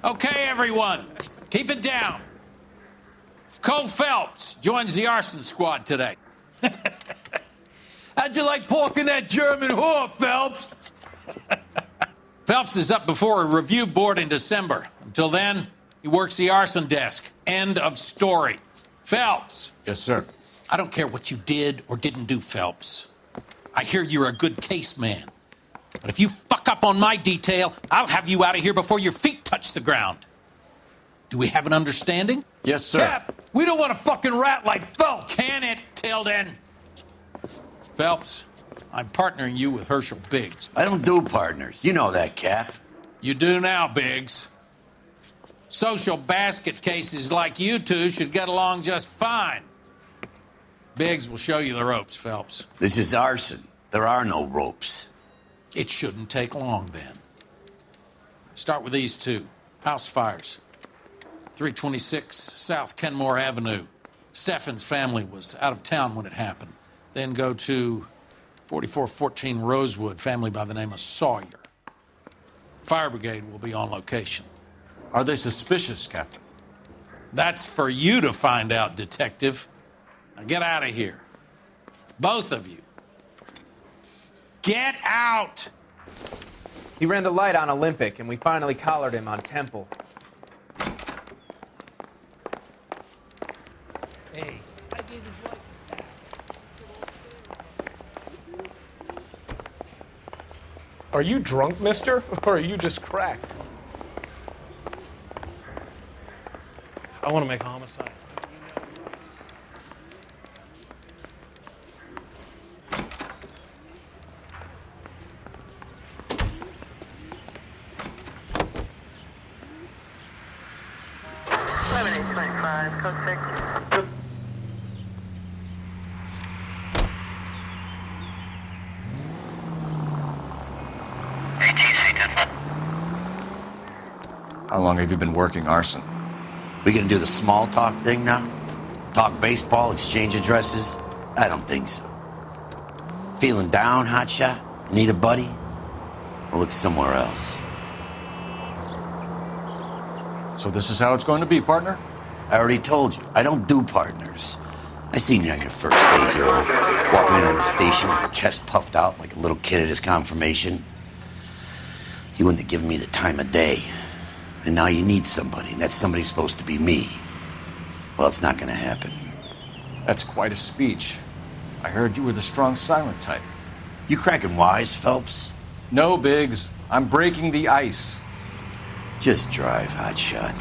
Okay, everyone, keep it down. Cole Phelps joins the arson squad today. How'd you like porking that German whore, Phelps? Phelps is up before a review board in December. Until then, he works the arson desk. End of story. Phelps. Yes, sir. I don't care what you did or didn't do, Phelps. I hear you're a good case man. But if you fuck up on my detail, I'll have you out of here before your feet touch the ground. Do we have an understanding? Yes, sir. Cap, we don't want a fucking rat like Phelps. Can it, Tilden? Phelps, I'm partnering you with Herschel Biggs. I don't do partners. You know that, Cap. You do now, Biggs. Social basket cases like you two should get along just fine. Biggs will show you the ropes, Phelps. This is arson. There are no ropes. It shouldn't take long, then. Start with these two. House fires. 326 South Kenmore Avenue. Steffen's family was out of town when it happened. Then go to 4414 Rosewood, family by the name of Sawyer. Fire brigade will be on location. Are they suspicious, Captain? That's for you to find out, Detective. Now get out of here. Both of you. Get out! He ran the light on Olympic, and we finally collared him on Temple. Hey, I gave his life back. Are you drunk, mister? Or are you just cracked? I want to make homicide. How long have you been working arson? We gonna do the small talk thing now? Talk baseball, exchange addresses? I don't think so. Feeling down, hotshot? Need a buddy? We'll look somewhere else. So this is how it's going to be, partner? I already told you, I don't do partners. I seen you on your first day here, walking into the station with your chest puffed out like a little kid at his confirmation. You wouldn't have given me the time of day. And now you need somebody, and that somebody's supposed to be me. Well, it's not gonna happen. That's quite a speech. I heard you were the strong silent type. You cracking wise, Phelps? No, Biggs. I'm breaking the ice. Just drive, hotshot.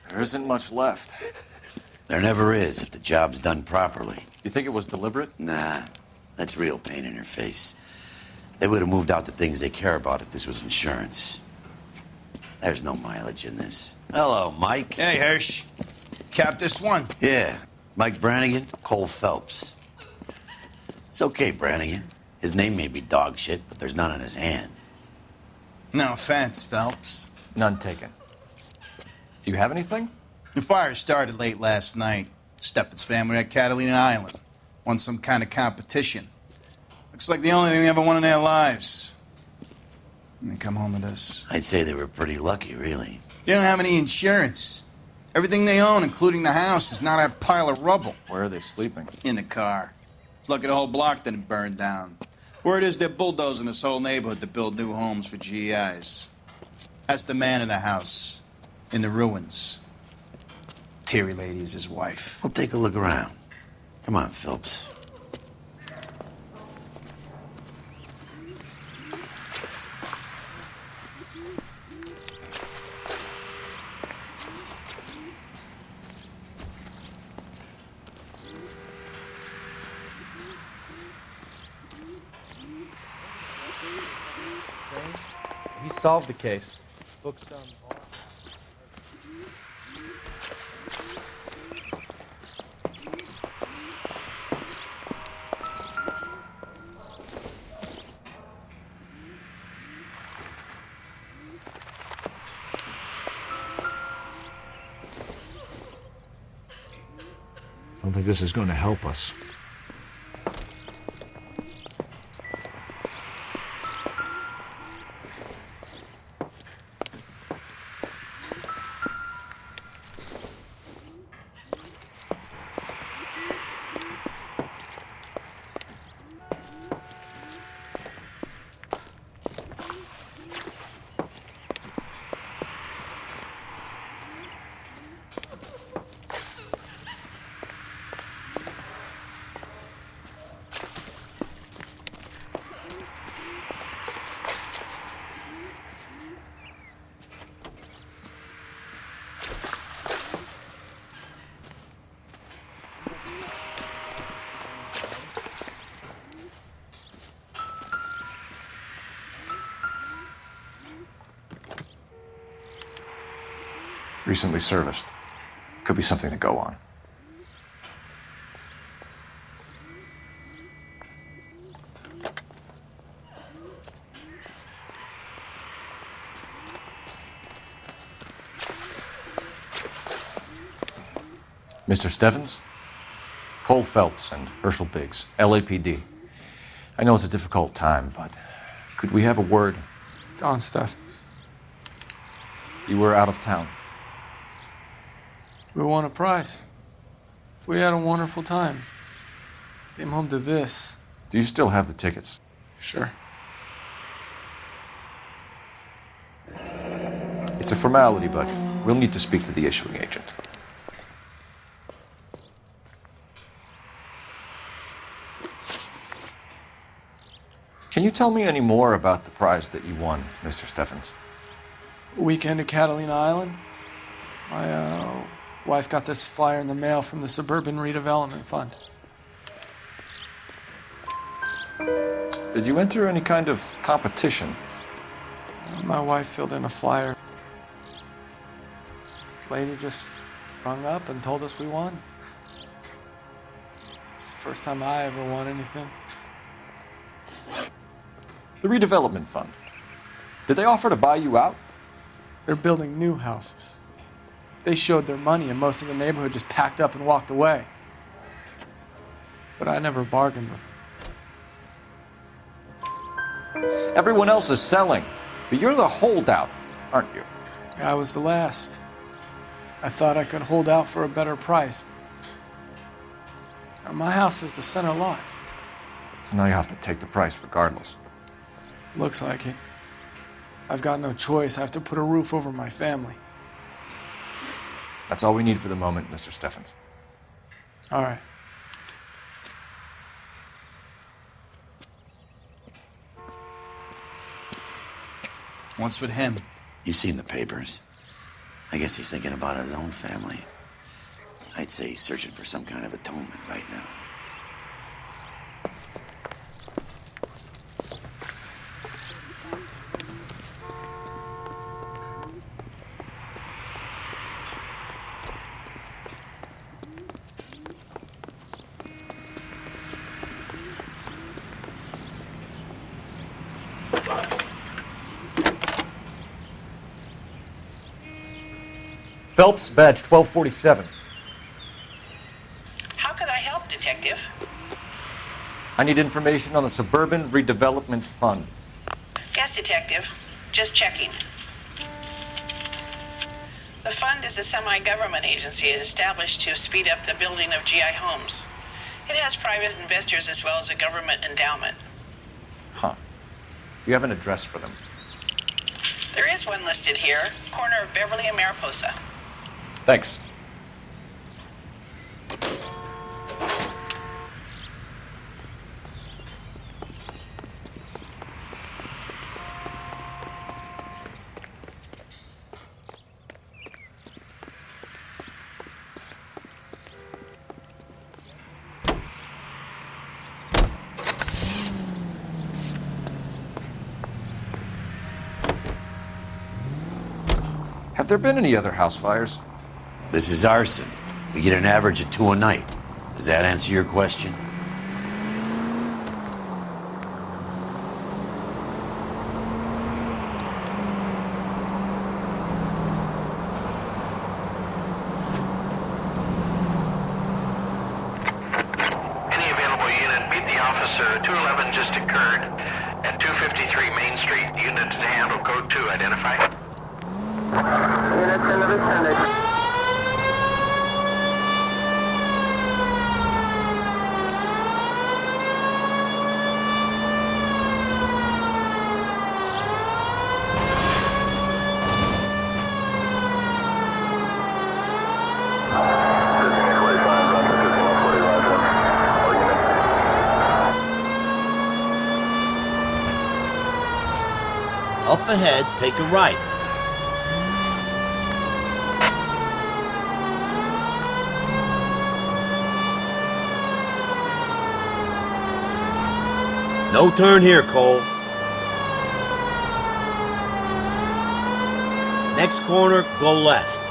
There isn't much left. There never is if the job's done properly. You think it was deliberate? Nah, that's real pain in her face. They would have moved out the things they care about if this was insurance. There's no mileage in this. Hello, Mike. Hey, Hirsch. Cap this one. Yeah, Mike Brannigan, Cole Phelps. It's okay, Brannigan. His name may be dog shit, but there's none on his hand. No offense, Phelps. None taken. Do you have anything? The fire started late last night. Steffen's family at Catalina Island. Won some kind of competition. Looks like the only thing they ever won in their lives. And they come home to this. I'd say they were pretty lucky, really. They don't have any insurance. Everything they own, including the house, is not a pile of rubble. Where are they sleeping? In the car. It's lucky the whole block didn't burn down. Word is they're bulldozing this whole neighborhood to build new homes for GIs. That's the man in the house. In the ruins. Terry Lady is his wife. We'll take a look around. Come on, Phelps. He solved the case. Book some. I don't think this is going to help us. Recently serviced. Could be something to go on. Mr. Stevens? Cole Phelps and Herschel Biggs, LAPD. I know it's a difficult time, but could we have a word? Don Steffens. You were out of town. We won a prize. We had a wonderful time. Came home to this. Do you still have the tickets? Sure. It's a formality, but we'll need to speak to the issuing agent. Can you tell me any more about the prize that you won, Mr. Steffens? Weekend at Catalina Island. My wife got this flyer in the mail from the Suburban Redevelopment Fund. Did you enter any kind of competition? My wife filled in a flyer. This lady just rung up and told us we won. It's the first time I ever won anything. The Redevelopment Fund. Did they offer to buy you out? They're building new houses. They showed their money and most of the neighborhood just packed up and walked away. But I never bargained with them. Everyone else is selling, but you're the holdout, aren't you? I was the last. I thought I could hold out for a better price. My house is the center lot. So now you have to take the price regardless. Looks like it. I've got no choice. I have to put a roof over my family. That's all we need for the moment, Mr. Steffens. All right. What's with him? You've seen the papers. I guess he's thinking about his own family. I'd say he's searching for some kind of atonement right now. Phelps, badge 1247. How could I help, Detective? I need information on the Suburban Redevelopment Fund. Yes, Detective. Just checking. The fund is a semi-government agency established to speed up the building of GI homes. It has private investors as well as a government endowment. Huh. You have an address for them? There is one listed here, corner of Beverly and Mariposa. Thanks. Have there been any other house fires? This is arson. We get an average of 2 a night. Does that answer your question? Any available unit, meet the officer. 211 just occurred at 253 Main Street. Unit to handle code 2. Identify. Units in the vicinity. Up ahead, take a right. No turn here, Cole. Next corner, go left.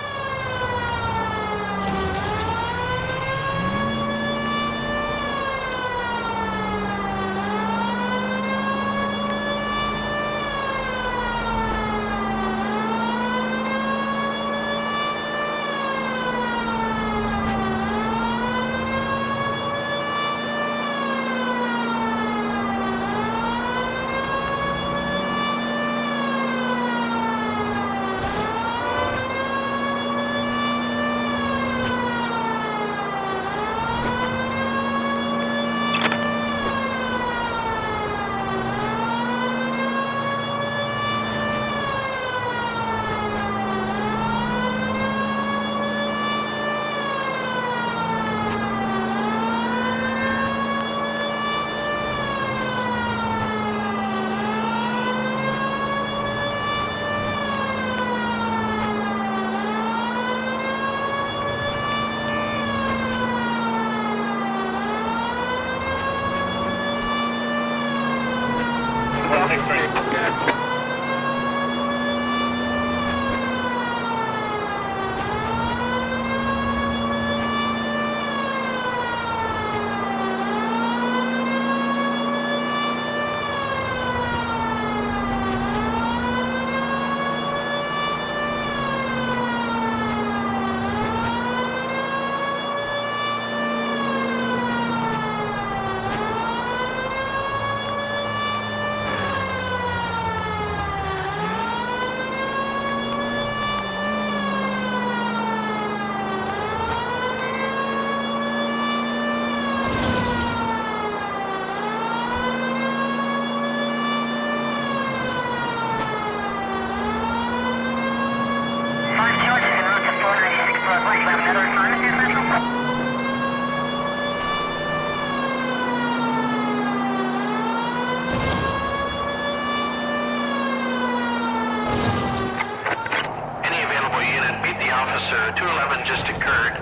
Officer, 211 just occurred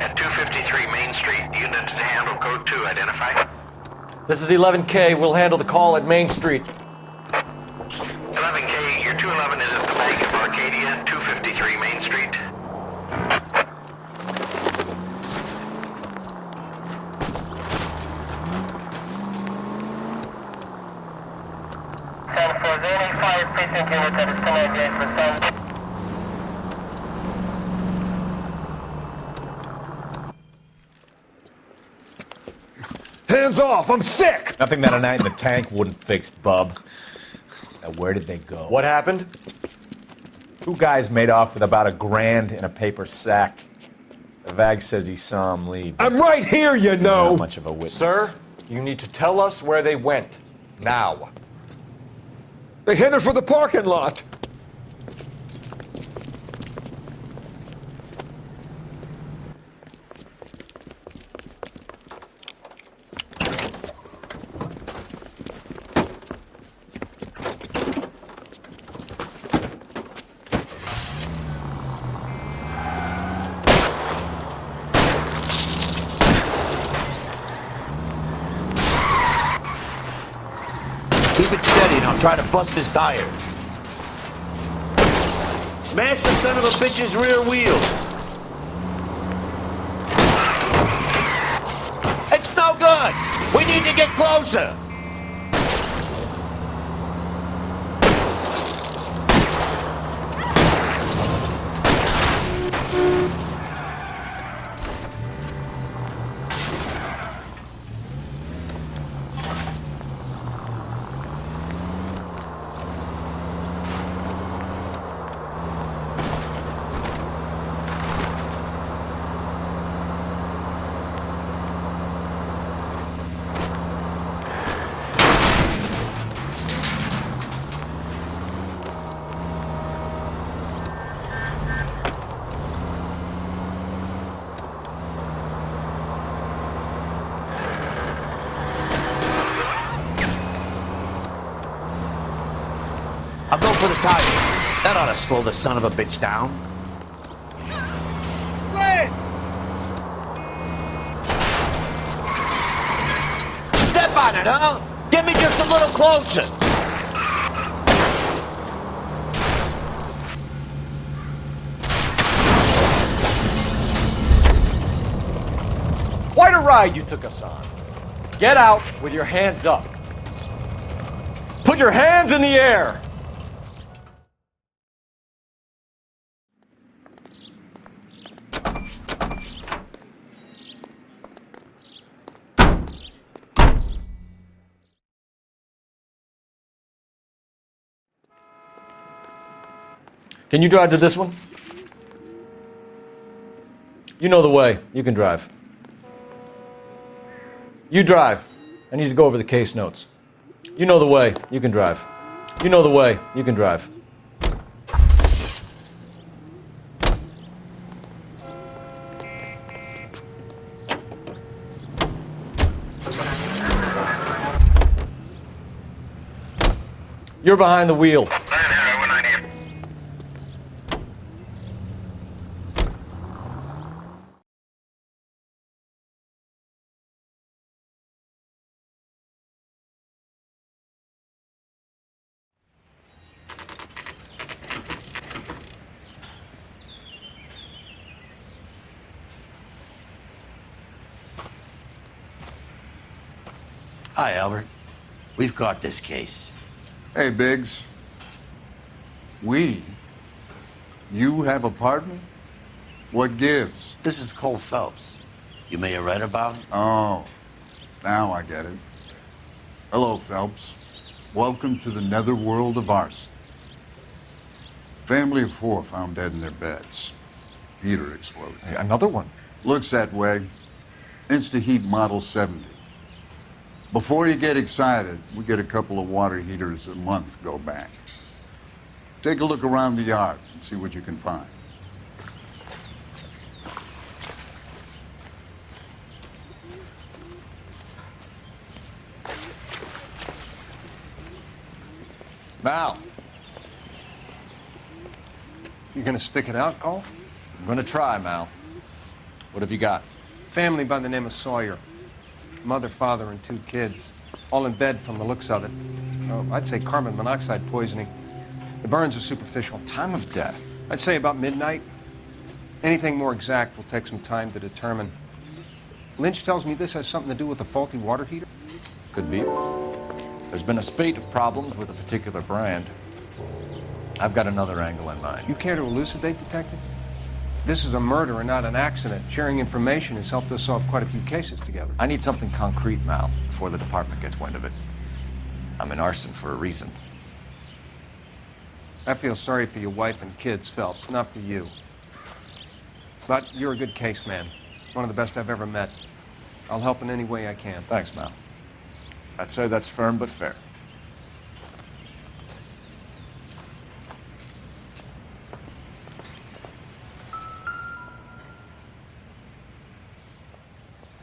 at 253 Main Street. Unit to handle code 2. Identify. This is 11K. We'll handle the call at Main Street. 11K, your 211 is at the Bank of Arcadia, 253 Main Street. For the any 5 precinct unit that is still engaged with some. Hands off! I'm sick! Nothing that a night in the tank wouldn't fix, bub. Now, where did they go? What happened? 2 guys made off with about $1,000 in a paper sack. The VAG says he saw him leave. I'm right here, you know! Not much of a witness. Sir, you need to tell us where they went. Now. They headed for the parking lot. Keep it steady and I'll try to bust his tires. Smash the son of a bitch's rear wheels. It's no good. We need to get closer. I'll go for the tire. That ought to slow the son of a bitch down. Wait! Step on it, huh? Get me just a little closer. Quite a ride you took us on. Get out with your hands up. Put your hands in the air. Can you drive to this one? You know the way. You can drive. You drive. I need to go over the case notes. You know the way. You can drive. You know the way. You can drive. You're behind the wheel. Hi, Albert. We've caught this case. Hey, Biggs. You have a partner? What gives? This is Cole Phelps. You may have read about him. Oh, now I get it. Hello, Phelps. Welcome to the netherworld of arson. Family of 4 found dead in their beds. Heater exploded. Hey, another one? Looks that way. Insta-Heat Model 70. Before you get excited, we get a couple of water heaters a month go back. Take a look around the yard and see what you can find. Mal. You gonna stick it out, Cole? I'm gonna try, Mal. What have you got? Family by the name of Sawyer. Mother, father, and 2 kids. All in bed from the looks of it. Oh, I'd say carbon monoxide poisoning. The burns are superficial. Time of death? I'd say about midnight. Anything more exact will take some time to determine. Lynch tells me this has something to do with a faulty water heater. Could be. There's been a spate of problems with a particular brand. I've got another angle in mind. You care to elucidate, Detective? This is a murder and not an accident. Sharing information has helped us solve quite a few cases together. I need something concrete, Mal, before the department gets wind of it. I'm in arson for a reason. I feel sorry for your wife and kids, Phelps, not for you. But you're a good case man. One of the best I've ever met. I'll help in any way I can. Thanks, Mal. I'd say that's firm but fair.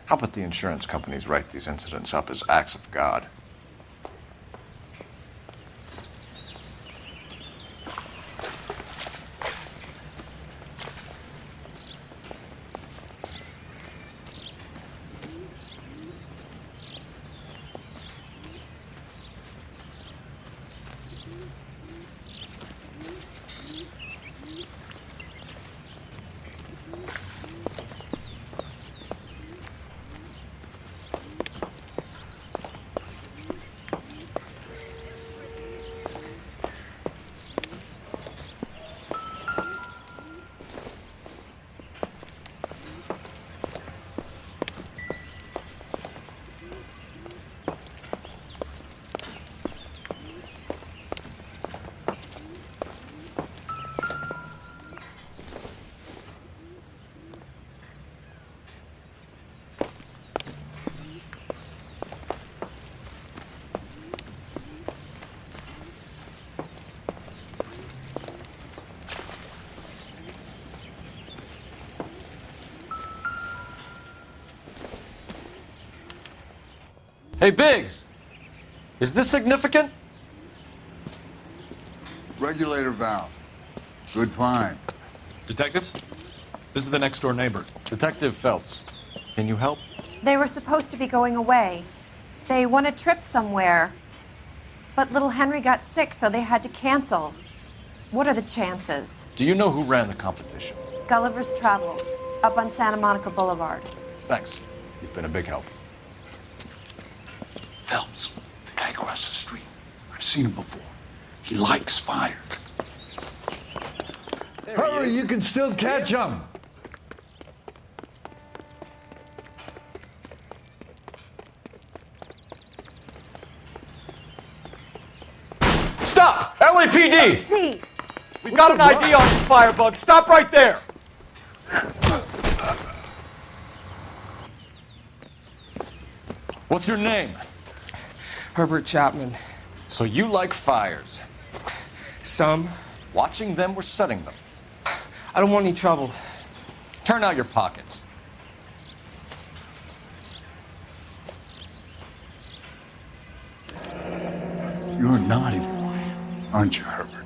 How about the insurance companies write these incidents up as acts of God? Hey, Biggs! Is this significant? Regulator valve. Good find. Detectives? This is the next door neighbor. Detective Phelps, can you help? They were supposed to be going away. They won a trip somewhere. But little Henry got sick, so they had to cancel. What are the chances? Do you know who ran the competition? Gulliver's Travel, up on Santa Monica Boulevard. Thanks. You've been a big help. Phelps, the guy across the street. I've seen him before. He likes fire. Hurry, you can still catch him. Stop! LAPD! See. We've got an ID on you, Firebug. Stop right there! What's your name? Herbert Chapman. So you like fires? Some. Watching them or setting them? I don't want any trouble. Turn out your pockets. You're a naughty boy, aren't you, Herbert?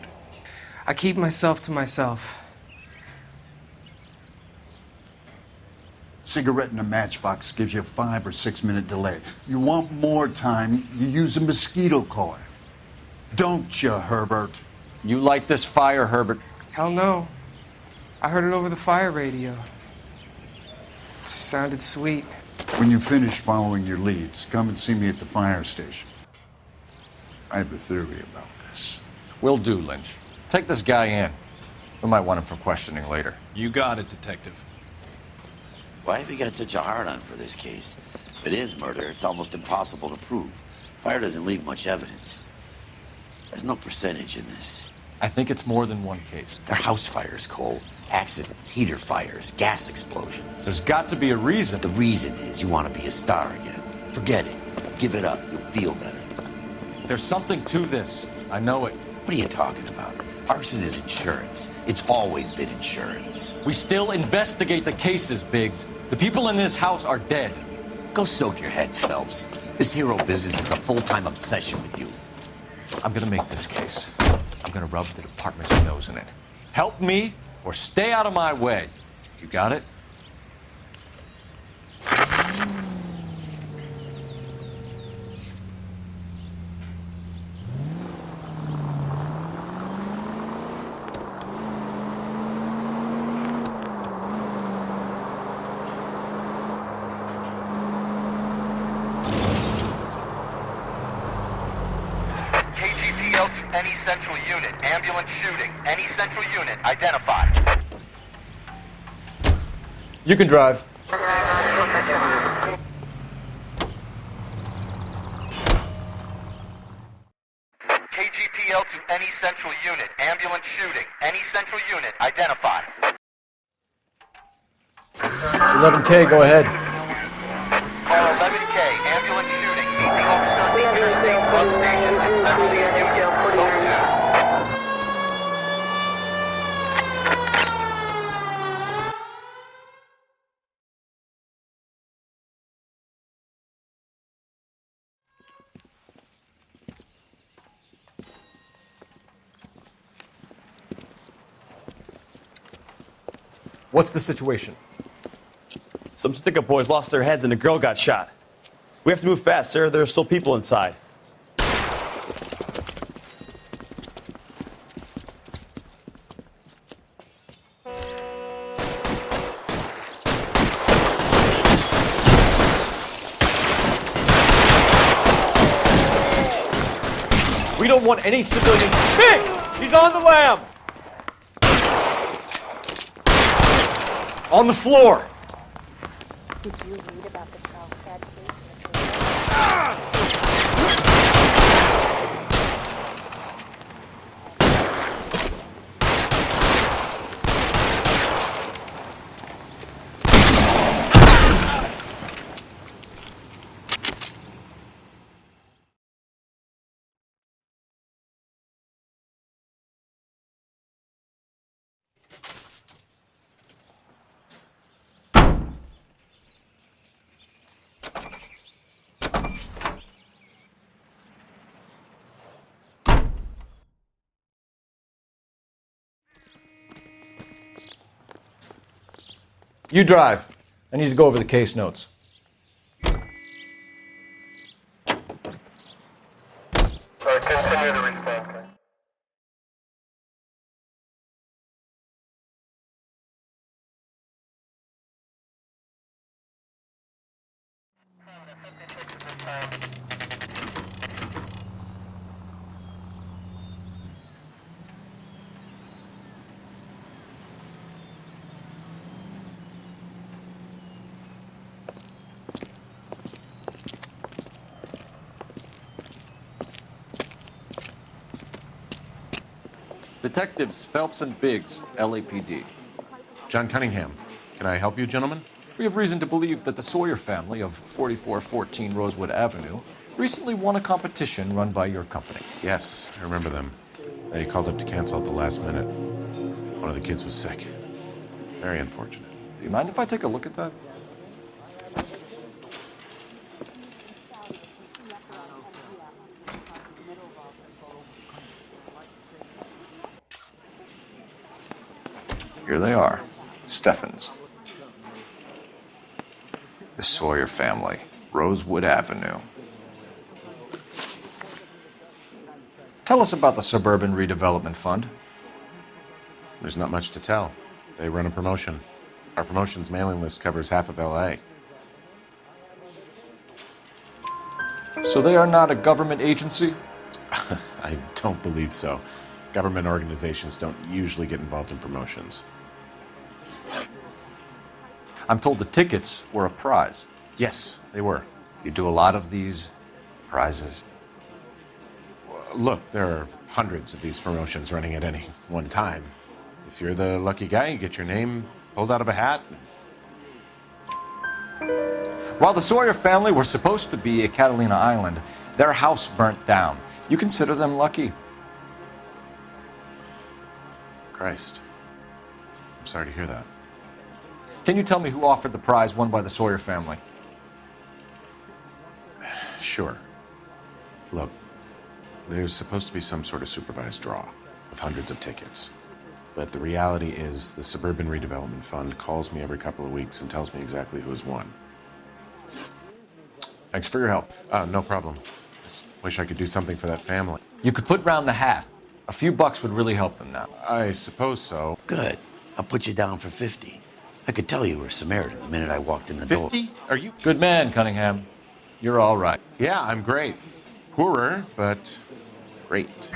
I keep myself to myself. Cigarette in a matchbox gives you a 5 or 6 minute delay. You want more time, you use a mosquito coil. Don't you, Herbert? You like this fire, Herbert? Hell no. I heard it over the fire radio. Sounded sweet. When you finish following your leads, come and see me at the fire station. I have a theory about this. Will do, Lynch. Take this guy in. We might want him for questioning later. You got it, Detective. Why have you got such a hard-on for this case? If it is murder, it's almost impossible to prove. Fire doesn't leave much evidence. There's no percentage in this. I think it's more than one case. They're house fires, Cole. Accidents, heater fires, gas explosions. There's got to be a reason. The reason is you want to be a star again. Forget it. Give it up. You'll feel better. There's something to this. I know it. What are you talking about? Arson is insurance. It's always been insurance. We still investigate the cases, Biggs. The people in this house are dead. Go soak your head, Phelps. This hero business is a full-time obsession with you. I'm gonna make this case. I'm gonna rub the department's nose in it. Help me or stay out of my way. You got it? KGPL to any central unit. Ambulance shooting. Any central unit. Identify. You can drive. KGPL to any central unit. Ambulance shooting. Any central unit. Identify. 11K, go ahead. Call 11K. Ambulance shooting. 18 officer at the Interstate Bus Station at Federal Union. Code 2. What's the situation? Some stick-up boys lost their heads and a girl got shot. We have to move fast, sir. There are still people inside. We don't want any civilians. Biggs! He's on the lam! On the floor! Did you read about the Carlsbad case? You drive. I need to go over the case notes. Continue to respond. Detectives Phelps and Biggs, LAPD. John Cunningham. Can I help you, gentlemen? We have reason to believe that the Sawyer family of 4414 Rosewood Avenue recently won a competition run by your company. Yes, I remember them. They called up to cancel at the last minute. One of the kids was sick. Very unfortunate. Do you mind if I take a look at that? Here they are. Steffens. The Sawyer family. Rosewood Avenue. Tell us about the Suburban Redevelopment Fund. There's not much to tell. They run a promotion. Our promotion's mailing list covers half of LA. So they are not a government agency? I don't believe so. Government organizations don't usually get involved in promotions. I'm told the tickets were a prize. Yes, they were. You do a lot of these prizes? Look, there are hundreds of these promotions running at any one time. If you're the lucky guy, you get your name pulled out of a hat. While the Sawyer family were supposed to be at Catalina Island, their house burnt down. You consider them lucky? Christ. I'm sorry to hear that. Can you tell me who offered the prize won by the Sawyer family? Sure. Look, there's supposed to be some sort of supervised draw with hundreds of tickets. But the reality is the Suburban Redevelopment Fund calls me every couple of weeks and tells me exactly who has won. Thanks for your help. No problem. Just wish I could do something for that family. You could put round the hat. A few bucks would really help them now. I suppose so. Good. I'll put you down for 50. I could tell you were a Samaritan the minute I walked in the door. 50? Are you? Good man, Cunningham. You're all right. Yeah, I'm great. Poorer, but great.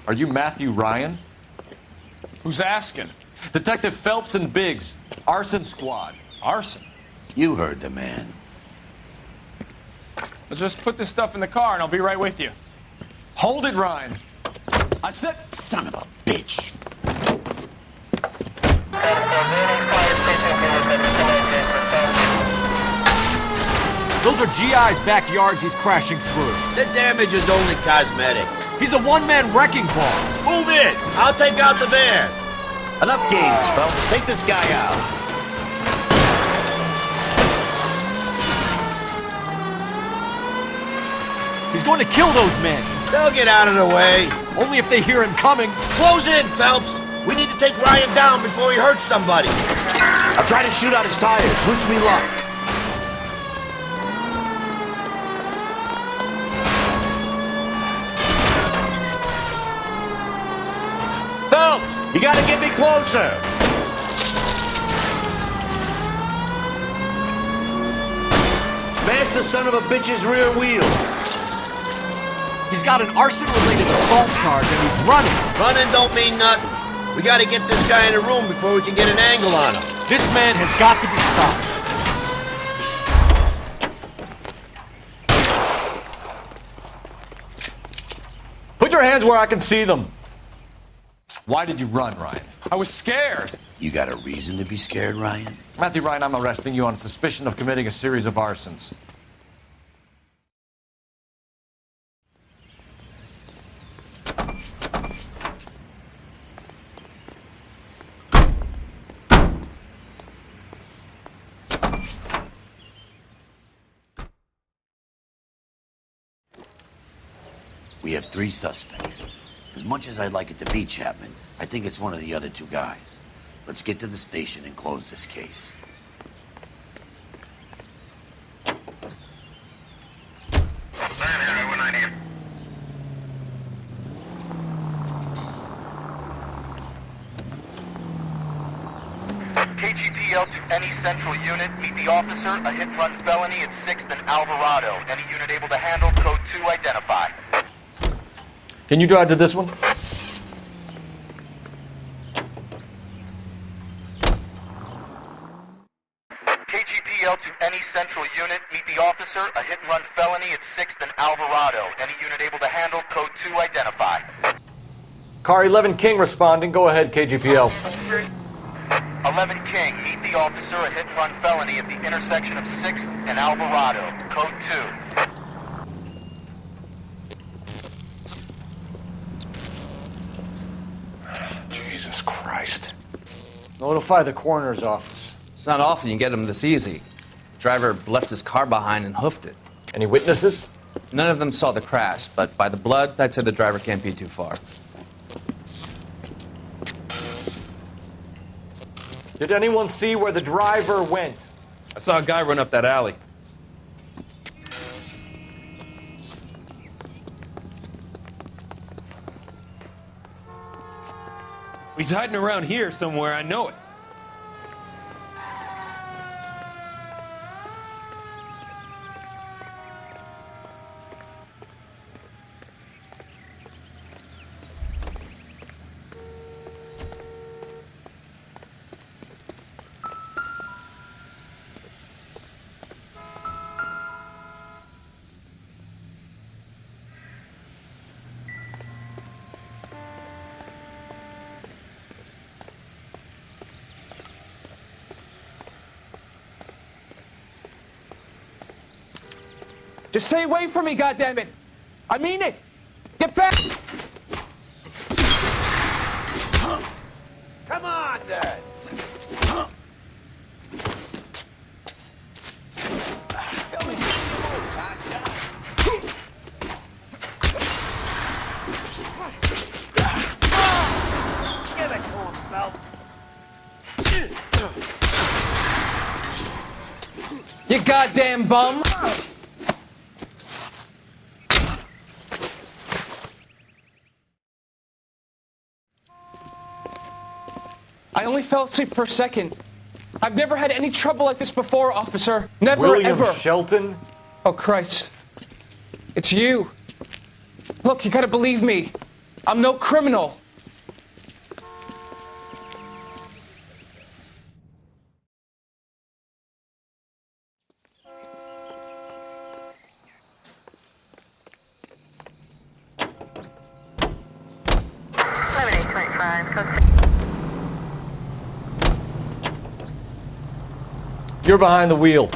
Are you Matthew Ryan? Who's asking? Detective Phelps and Biggs, arson squad. Arson? You heard the man. Let's just put this stuff in the car and I'll be right with you. Hold it, Ryan. I said... Son of a bitch. Those are GI's backyards he's crashing through. The damage is only cosmetic. He's a one-man wrecking ball. Move in! I'll take out the van. Enough games, Phelps. Take this guy out. He's going to kill those men. They'll get out of the way. Only if they hear him coming. Close in, Phelps. We need to take Ryan down before he hurts somebody. I'll try to shoot out his tires. Wish me luck. Phelps, you gotta get me closer. Smash the son of a bitch's rear wheels. He's got an arson-related assault charge and he's running. Running don't mean nothing. We gotta get this guy in the room before we can get an angle on him. This man has got to be stopped. Put your hands where I can see them. Why did you run, Ryan? I was scared. You got a reason to be scared, Ryan? Matthew Ryan, I'm arresting you on suspicion of committing a series of arsons. We have 3 suspects. As much as I'd like it to be Chapman, I think it's one of the other 2 guys. Let's get to the station and close this case. KGPL to any central unit. Meet the officer. A hit-and-run felony at 6th and Alvarado. Any unit able to handle. Code 2 identify. Can you drive to this one? KGPL to any central unit. Meet the officer. A hit-and-run felony at 6th and Alvarado. Any unit able to handle. Code 2 identify. Car 11 King responding. Go ahead, KGPL. 11 King, meet the officer, a hit-and-run felony at the intersection of 6th and Alvarado. Code 2. Jesus Christ. Notify the coroner's office. It's not often you get them this easy. Driver left his car behind and hoofed it. Any witnesses? None of them saw the crash, but by the blood, I'd say the driver can't be too far. Did anyone see where the driver went? I saw a guy run up that alley. He's hiding around here somewhere, I know it. Just stay away from me, goddammit! I mean it! Get back! Come on, then. Give it to him, Phelps. You goddamn bum! I only fell asleep for a second. I've never had any trouble like this before, officer. Never, William ever. Shelton? Oh, Christ. It's you. Look, you gotta believe me. I'm no criminal. You're behind the wheel.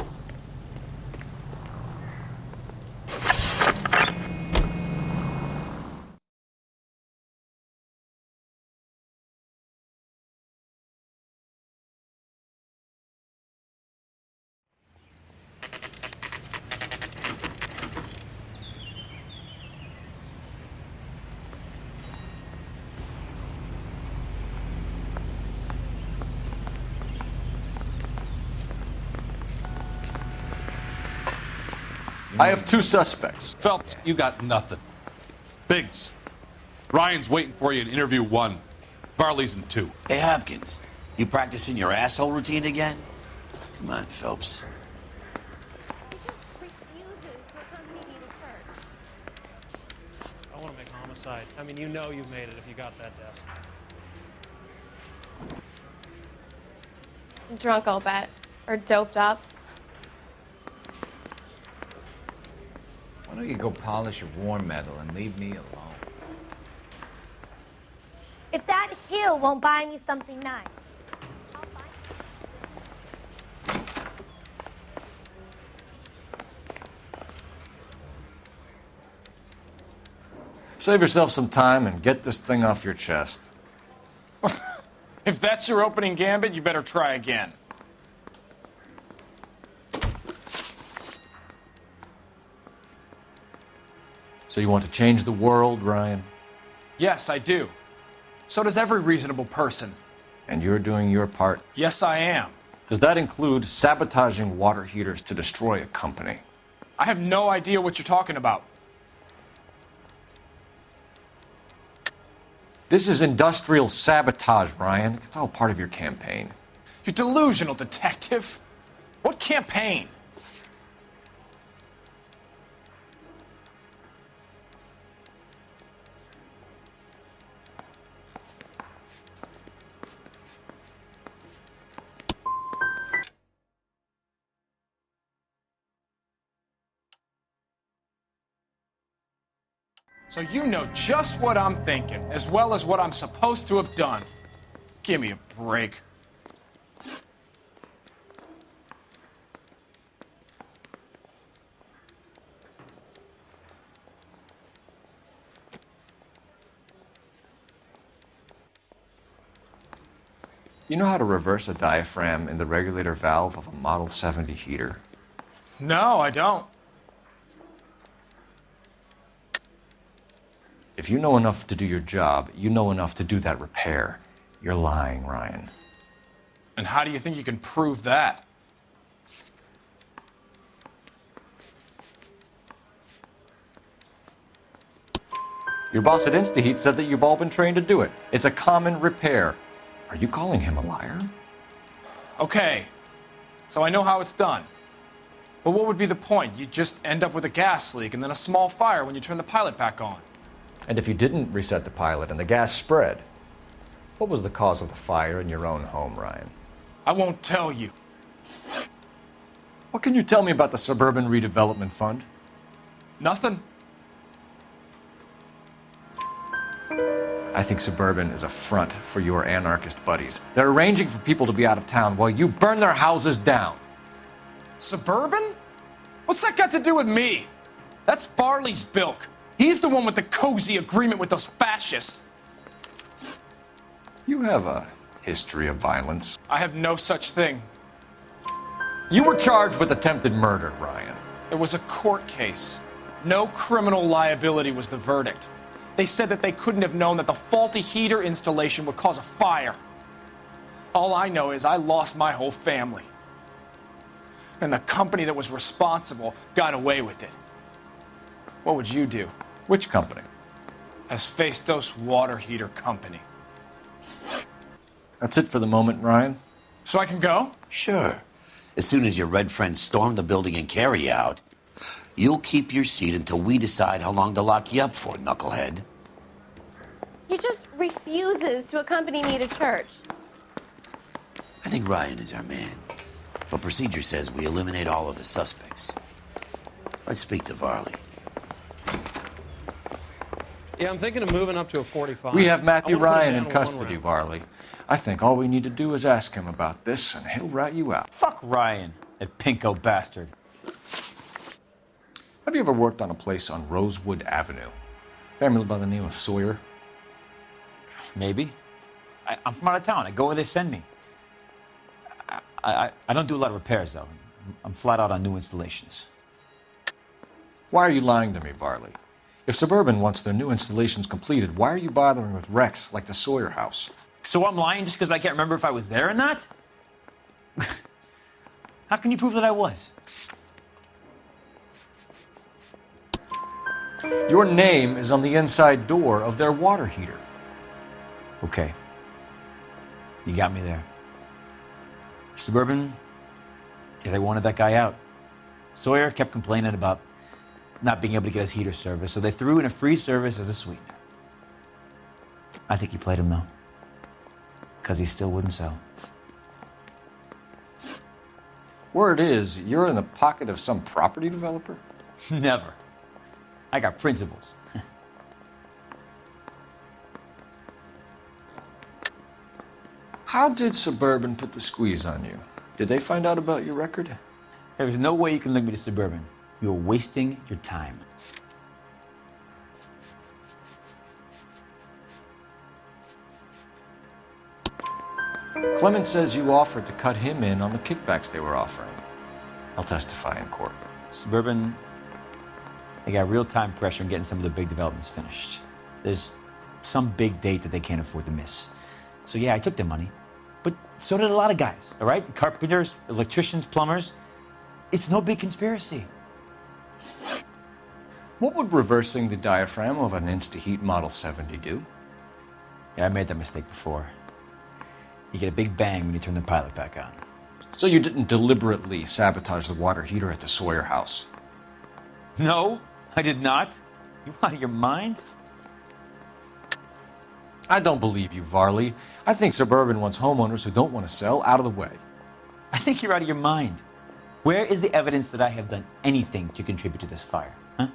I have 2 suspects. Phelps, you got nothing. Biggs, Ryan's waiting for you in interview 1. Varley's in 2. Hey, Hopkins, you practicing your asshole routine again? Come on, Phelps. I want to make homicide. I mean, you know you've made it if you got that desk. Drunk, I'll bet. Or doped up. Why don't you go polish your war medal and leave me alone? If that hill won't buy me something nice. Save yourself some time and get this thing off your chest. If that's your opening gambit, you better try again. So you want to change the world, Ryan? Yes, I do. So does every reasonable person. And you're doing your part? Yes, I am. Does that include sabotaging water heaters to destroy a company? I have no idea what you're talking about. This is industrial sabotage, Ryan. It's all part of your campaign. You delusional detective. What campaign? So you know just what I'm thinking, as well as what I'm supposed to have done. Give me a break. You know how to reverse a diaphragm in the regulator valve of a Model 70 heater? No, I don't. If you know enough to do your job, you know enough to do that repair. You're lying, Ryan. And how do you think you can prove that? Your boss at InstaHeat said that you've all been trained to do it. It's a common repair. Are you calling him a liar? Okay, so I know how it's done. But what would be the point? You just end up with a gas leak and then a small fire when you turn the pilot back on. And if you didn't reset the pilot and the gas spread, what was the cause of the fire in your own home, Ryan? I won't tell you. What can you tell me about the Suburban Redevelopment Fund? Nothing. I think Suburban is a front for your anarchist buddies. They're arranging for people to be out of town while you burn their houses down. Suburban? What's that got to do with me? That's Farley's bilk. He's the one with the cozy agreement with those fascists. You have a history of violence. I have no such thing. You were charged with attempted murder, Ryan. It was a court case. No criminal liability was the verdict. They said that they couldn't have known that the faulty heater installation would cause a fire. All I know is I lost my whole family. And the company that was responsible got away with it. What would you do? Which company? Hephaestus Water Heater Company. That's it for the moment, Ryan. So I can go? Sure. As soon as your red friends storm the building and carry out, you'll keep your seat until we decide how long to lock you up for, knucklehead. He just refuses to accompany me to church. I think Ryan is our man. But procedure says we eliminate all of the suspects. Let's speak to Varley. Yeah, I'm thinking of moving up to a 45. We have Matthew I wanna put it Ryan down in to one custody, round. Varley. I think all we need to do is ask him about this, and he'll rat you out. Fuck Ryan, that pinko bastard. Have you ever worked on a place on Rosewood Avenue? Family by the name of Sawyer? Maybe. I'm from out of town. I go where they send me. I don't do a lot of repairs, though. I'm flat out on new installations. Why are you lying to me, Varley? If Suburban wants their new installations completed, why are you bothering with wrecks like the Sawyer house? So I'm lying just because I can't remember if I was there or not? How can you prove that I was? Your name is on the inside door of their water heater. Okay. You got me there. Suburban, yeah, they wanted that guy out. Sawyer kept complaining about not being able to get his heater service, so they threw in a free service as a sweetener. I think he played him, though, because he still wouldn't sell. Word is, you're in the pocket of some property developer? Never. I got principles. How did Suburban put the squeeze on you? Did they find out about your record? There's no way you can link me to Suburban. You're wasting your time. Clemens says you offered to cut him in on the kickbacks they were offering. I'll testify in court. Suburban, they got real-time pressure on getting some of the big developments finished. There's some big date that they can't afford to miss. So yeah, I took their money, but so did a lot of guys, all right? Carpenters, electricians, plumbers. It's no big conspiracy. What would reversing the diaphragm of an Insta-Heat Model 70 do? Yeah, I made that mistake before. You get a big bang when you turn the pilot back on. So you didn't deliberately sabotage the water heater at the Sawyer house? No, I did not. You out of your mind? I don't believe you, Varley. I think Suburban wants homeowners who don't want to sell out of the way. I think you're out of your mind. Where is the evidence that I have done anything to contribute to this fire? Huh?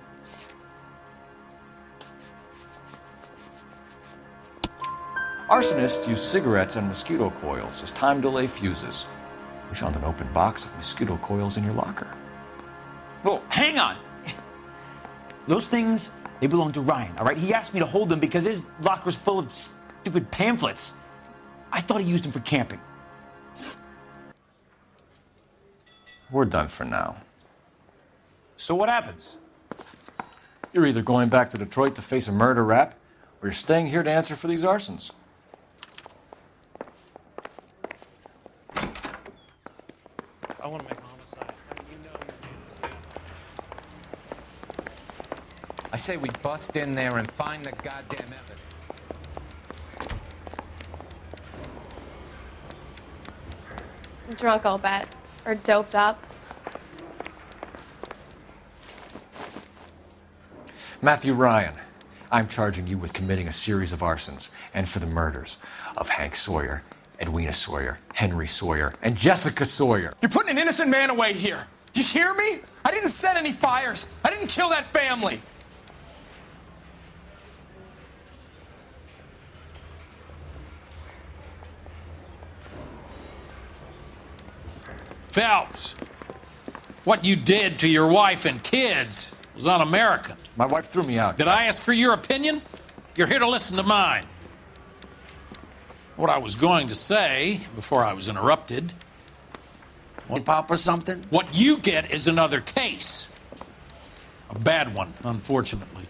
Arsonists use cigarettes and mosquito coils as time delay fuses. We found an open box of mosquito coils in your locker. Whoa, hang on. Those things, they belong to Ryan, all right? He asked me to hold them because his locker's full of stupid pamphlets. I thought he used them for camping. We're done for now. So what happens? You're either going back to Detroit to face a murder rap, or you're staying here to answer for these arsons. I want to make homicide. I mean, you know you're made I say we bust in there and find the goddamn evidence. Drunk, I'll bet. Or doped up. Matthew Ryan, I'm charging you with committing a series of arsons and for the murders of Hank Sawyer, Edwina Sawyer, Henry Sawyer, and Jessica Sawyer. You're putting an innocent man away here. You hear me? I didn't set any fires. I didn't kill that family. Phelps, what you did to your wife and kids was un-American. My wife threw me out. Did I ask for your opinion? You're here to listen to mine. What I was going to say before I was interrupted. Pop or something? What you get is another case. A bad one, unfortunately.